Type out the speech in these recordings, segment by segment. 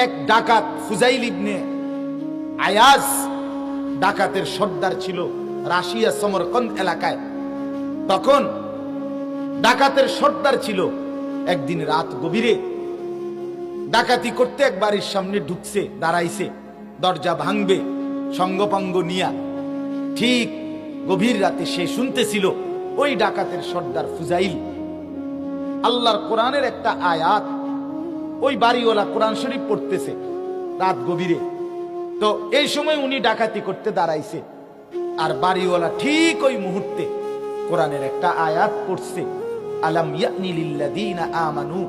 এক ডাকাত ফুজাইল ইবনে আয়াজ ডাকাতের সর্দার ছিল রাশিয়া সমরকন্দ এলাকায়। তখন ডাকাতের সর্দার ছিল। একদিন রাত গভীরে ডাকাতি করতে এক বাড়ির সামনে ঢুকছে, দাঁড়াইছে, দরজা ভাঙবে সঙ্গপাঙ্গ নিয়া। ঠিক গভীর রাতে সে শুনতেছিল ওই ডাকাতের সর্দার ফুজাইল আল্লাহর কোরআনের একটা আয়াত ওই বাড়িওয়ালা কোরআন শরীফ পড়তেছে রাত গভীরে। তো এই সময় উনি ডাকাতি করতে দাঁড়াইছে, আর বাড়িওয়ালা ঠিক ওই মুহূর্তে কোরআনের একটা আয়াত পড়ছে, আলাম ইয়ানি লিল্লাযীনা আমানু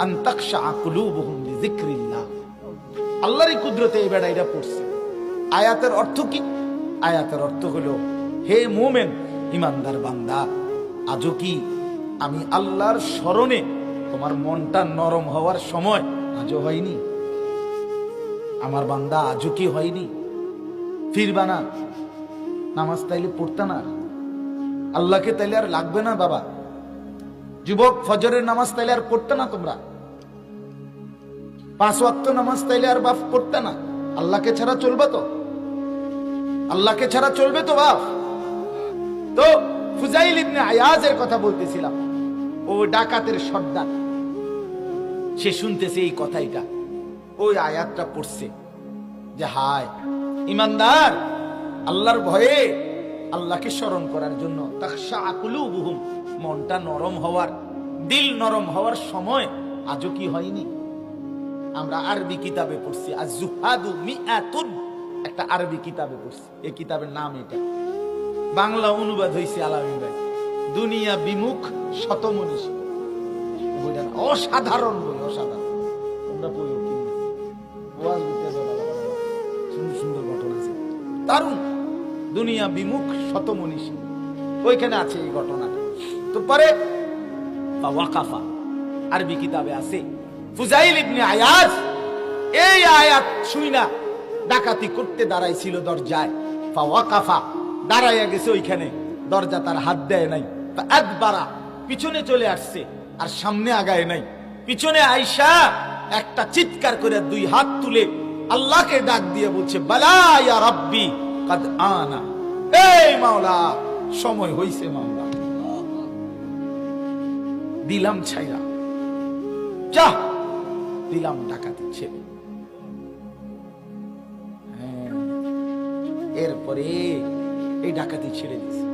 আন তাখশা কুলুবুহুম লিযিকরিল্লাহ। আল্লাহরই কুদরতে এই বেড়াইরা পড়ছে। আয়াতের অর্থ কি? আয়াতের অর্থ হলো, হে মুমিন ইমানদার বান্দা, আজও কি আমি আল্লাহর স্মরণে তোমার মনটা নরম হওয়ার সময় আজও হয়নি? আমার বান্দা আজও কি হয়নি? ফিরবা না? নামাজ তাইলে পড়তা না? আল্লাহকে তাইলে আর লাগবে না? বাবা যুবক, ফজরের নামাজ তাইলে আর পড়তে না? তোমরা 5 ওয়াক্ত নামাজ তাইলে আর বাপ পড়তে না? আল্লাহকে ছাড়া চলবে তো? আল্লাহকে ছাড়া চলবে তো বাপ? তো ফুজাইল ইবনে আয়াজের কথা বলতেছিলাম। ও ডাকাতের সর্দার, সে শুনতেছে এই কথাইটা, ওই আয়াতটা পড়ছে যে হায় ইমানদার, আল্লাহর ভয়ে আল্লাহকে স্মরণ করার জন্য তাখশা কুলুবুহুম, মনটা নরম হওয়ার, দিল নরম হওয়ার সময় আজও কি হয়নি? আমরা আরবি কিতাবে পড়ছি, আজ-জুহাদু মিআতুন, একটা আরবি কিতাবে পড়ছি। এই কিতাবের নাম এটা, বাংলা অনুবাদ হয়েছে আলামিন ভাই, দুনিয়া বিমুখ শতমনীষী। বইটা অসাধারণ বই, অসাধারণ। তোমরা পড়ো, সুন্দর সুন্দর ঘটনা আছে, দারুণ। দুনিয়া বিমুখ শতমনীষী, ওইখানে আছে এই ঘটনাটা। তো পরে ওয়াকাফা আরবি কিতাবে আছে, ফুজাইল ইবনে আয়াজ এই আয়াত শুইনা ডাকাতি করতে দাঁড়াইছিল দরজায়। ওয়াকাফা দাঁড়াইয়া গেছে ওইখানে, দরজা তার হাত দেয় নাই। আদবারা পিছনে চলে আসছে, আর সামনে আগায় নাই। পিছনে আইসা একটা চিৎকার করে 2 হাত তুলে আল্লাহকে ডাক দিয়ে বলছে, বালা ইয়া রাব্বি কাদ আনা, এই মাওলা সময় হইছে, মাওলা দিলাম ছাইরা, যা দিলাম ডাকাতি ছেড়ে। এরপরে এই ডাকাতি ছেড়ে দিছে,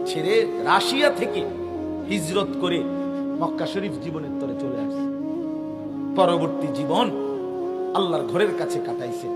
ছেড়ে রাশিয়া থেকে হিজরত করে মক্কা শরীফ জীবনের তরে চলে আসছে। পরবর্তী জীবন আল্লাহর ঘরের কাছে কাটাইছে।